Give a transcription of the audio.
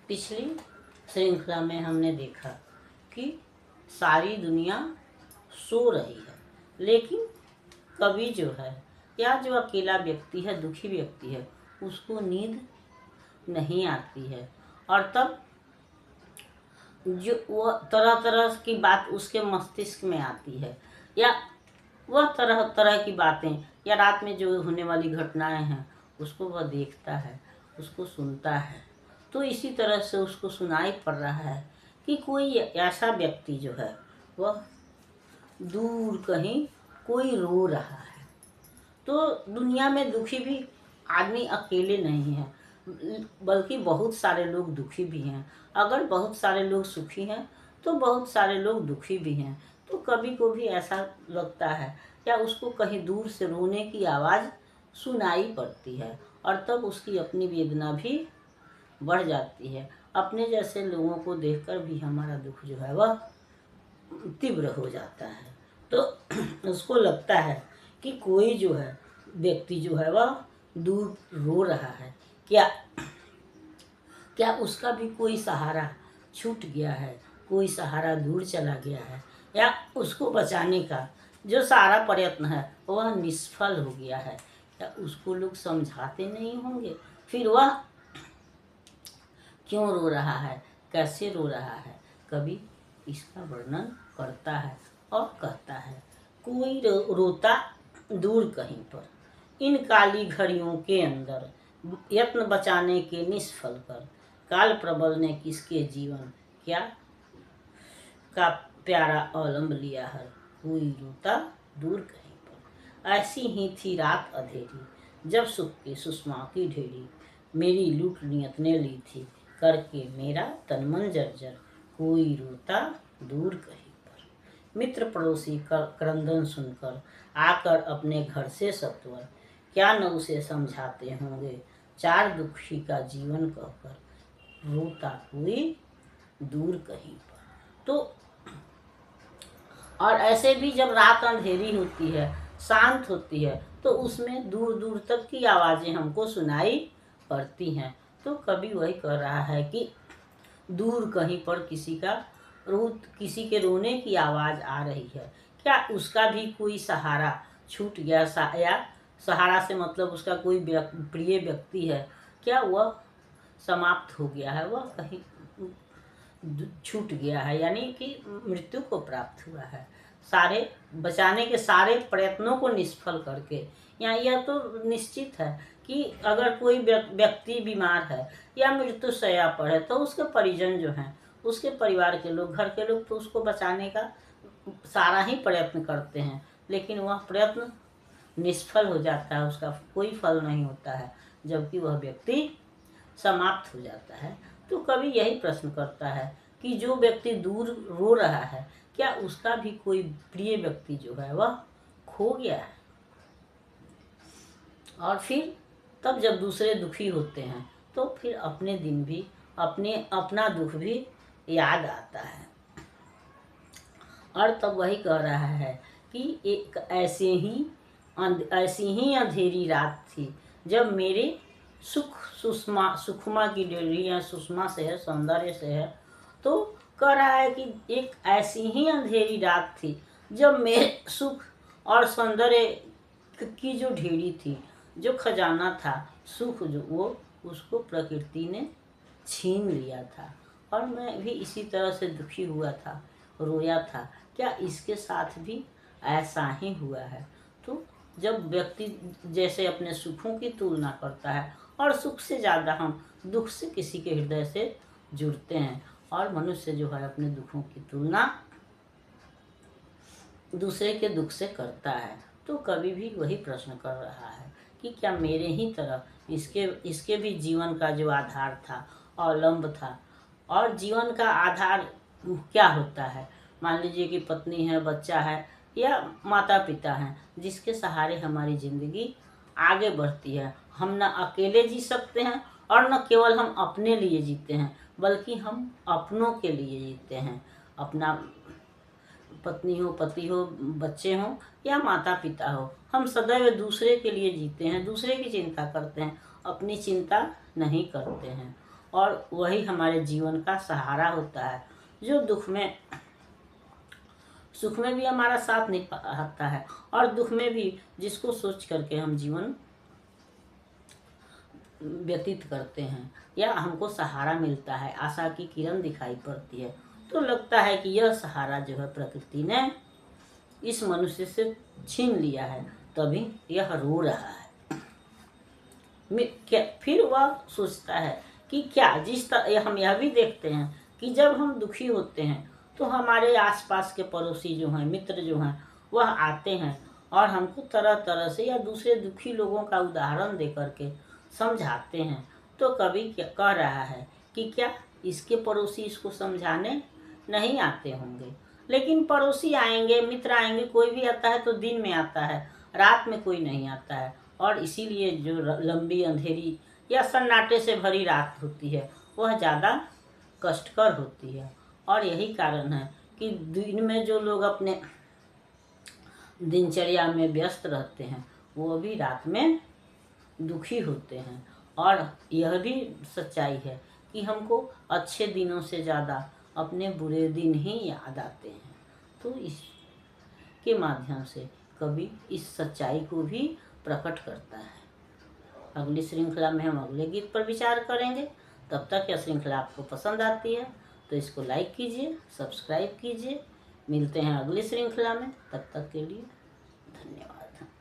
पिछली श्रृंखला में हमने देखा कि सारी दुनिया सो रही है, लेकिन कवि जो है या जो अकेला व्यक्ति है, दुखी व्यक्ति है, उसको नींद नहीं आती है। और तब जो वह तरह तरह की बात उसके मस्तिष्क में आती है, या वह तरह तरह की बातें या रात में जो होने वाली घटनाएं हैं उसको वह देखता है, उसको सुनता है। तो इसी तरह से उसको सुनाई पड़ रहा है कि कोई ऐसा व्यक्ति जो है वह दूर कहीं कोई रो रहा है। तो दुनिया में दुखी भी आदमी अकेले नहीं है, बल्कि बहुत सारे लोग दुखी भी हैं। अगर बहुत सारे लोग सुखी हैं तो बहुत सारे लोग दुखी भी हैं। तो कभी को भी ऐसा लगता है या उसको कहीं दूर से रोने की आवाज़ सुनाई पड़ती है, और तब उसकी अपनी वेदना भी बढ़ जाती है। अपने जैसे लोगों को देखकर भी हमारा दुख जो है वह तीव्र हो जाता है। तो उसको लगता है कि कोई जो है व्यक्ति जो है वह दूर रो रहा है। क्या क्या उसका भी कोई सहारा छूट गया है, कोई सहारा दूर चला गया है, या उसको बचाने का जो सारा प्रयत्न है वह निष्फल हो गया है। या उसको लोग समझाते नहीं होंगे, फिर वह क्यों रो रहा है, कैसे रो रहा है। कभी इसका वर्णन करता है और कहता है, कोई रोता दूर कहीं पर, इन काली घड़ियों के अंदर यत्न बचाने के निष्फल कर, काल प्रबल ने किसके जीवन क्या का प्यारा अवलंब लिया है, कोई रोता दूर कहीं पर। ऐसी ही थी रात अंधेरी, जब सुख की सुषमा की ढेरी, मेरी लूट नियत ने ली थी, करके मेरा तन मन जर्जर, कोई रोता दूर कहीं पर। मित्र पड़ोसी का क्रंदन सुनकर आकर अपने घर से सत्वर, क्या न उसे समझाते होंगे, चार दुखी का जीवन कहकर, रोता कोई दूर कहीं पर। तो और ऐसे भी जब रात अंधेरी होती है, शांत होती है, तो उसमें दूर दूर तक की आवाज़ें हमको सुनाई पड़ती हैं। तो कभी वही कह रहा है कि दूर कहीं पर किसी के रोने की आवाज़ आ रही है। क्या उसका भी कोई सहारा छूट गया, या सहारा से मतलब उसका कोई प्रिय व्यक्ति है, क्या वह समाप्त हो गया है, वह कहीं छूट गया है, यानी कि मृत्यु को प्राप्त हुआ है, सारे बचाने के सारे प्रयत्नों को निष्फल करके। या यह तो निश्चित है कि अगर कोई व्यक्ति बीमार है या मृत्युशैया पर है, तो उसके परिजन जो हैं, उसके परिवार के लोग, घर के लोग तो उसको बचाने का सारा ही प्रयत्न करते हैं, लेकिन वह प्रयत्न निष्फल हो जाता है, उसका कोई फल नहीं होता है, जबकि वह व्यक्ति समाप्त हो जाता है। तो कभी यही प्रश्न करता है कि जो व्यक्ति दूर रो रहा है, क्या उसका भी कोई प्रिय व्यक्ति जो है वह खो गया है। और फिर तब जब दूसरे दुखी होते हैं तो फिर अपने दिन भी अपना दुख भी याद आता है। और तब वही कह रहा है कि एक ऐसी ही अंधेरी रात थी, जब मेरे सुषमा की डेरियाँ सुषमा से है, सौंदर्य से है। तो कह रहा है कि एक ऐसी ही अंधेरी रात थी जब मेरे सुख और सौंदर्य की जो ढेरी थी, जो खजाना था, सुख जो वो उसको प्रकृति ने छीन लिया था, और मैं भी इसी तरह से दुखी हुआ था, रोया था। क्या इसके साथ भी ऐसा ही हुआ है। तो जब व्यक्ति जैसे अपने सुखों की तुलना करता है, और सुख से ज़्यादा हम दुख से किसी के हृदय से जुड़ते हैं, और मनुष्य जो है अपने दुखों की तुलना दूसरे के दुख से करता है। तो कभी भी वही प्रश्न कर रहा है कि क्या मेरे ही तरह इसके भी जीवन का जो आधार था, अवलंब था। और जीवन का आधार क्या होता है, मान लीजिए कि पत्नी है, बच्चा है, या माता पिता हैं, जिसके सहारे हमारी ज़िंदगी आगे बढ़ती है। हम न अकेले जी सकते हैं, और न केवल हम अपने लिए जीते हैं, बल्कि हम अपनों के लिए जीते हैं। अपना पत्नी हो, पति हो, बच्चे हों या माता पिता हो, हम सदैव दूसरे के लिए जीते हैं, दूसरे की चिंता करते हैं, अपनी चिंता नहीं करते हैं। और वही हमारे जीवन का सहारा होता है, जो सुख में भी हमारा साथ निभाता है और दुख में भी, जिसको सोच करके हम जीवन व्यतीत करते हैं या हमको सहारा मिलता है, आशा की किरण दिखाई पड़ती है, तो लगता है कि यह सहारा जो है प्रकृति ने इस मनुष्य से छीन लिया है, तभी यह रो रहा है। फिर वह सोचता है कि क्या जिस तरह हम यह भी देखते हैं कि जब हम दुखी होते हैं तो हमारे आसपास के पड़ोसी जो हैं, मित्र जो हैं, वह आते हैं और हमको तरह तरह से या दूसरे दुखी लोगों का उदाहरण दे करके समझाते हैं। तो कभी क्या कह रहा है कि क्या इसके पड़ोसी इसको समझाने नहीं आते होंगे, लेकिन पड़ोसी आएंगे, मित्र आएंगे, कोई भी आता है तो दिन में आता है, रात में कोई नहीं आता है। और इसीलिए जो लंबी अंधेरी या सन्नाटे से भरी रात होती है वह ज़्यादा कष्टकर होती है। और यही कारण है कि दिन में जो लोग अपने दिनचर्या में व्यस्त रहते हैं वो भी रात में दुखी होते हैं। और यह भी सच्चाई है कि हमको अच्छे दिनों से ज़्यादा अपने बुरे दिन ही याद आते हैं। तो इसके माध्यम से कवि इस सच्चाई को भी प्रकट करता है। अगली श्रृंखला में हम अगले गीत पर विचार करेंगे। तब तक यह श्रृंखला आपको पसंद आती है तो इसको लाइक कीजिए, सब्सक्राइब कीजिए। मिलते हैं अगली श्रृंखला में, तब तक के लिए धन्यवाद।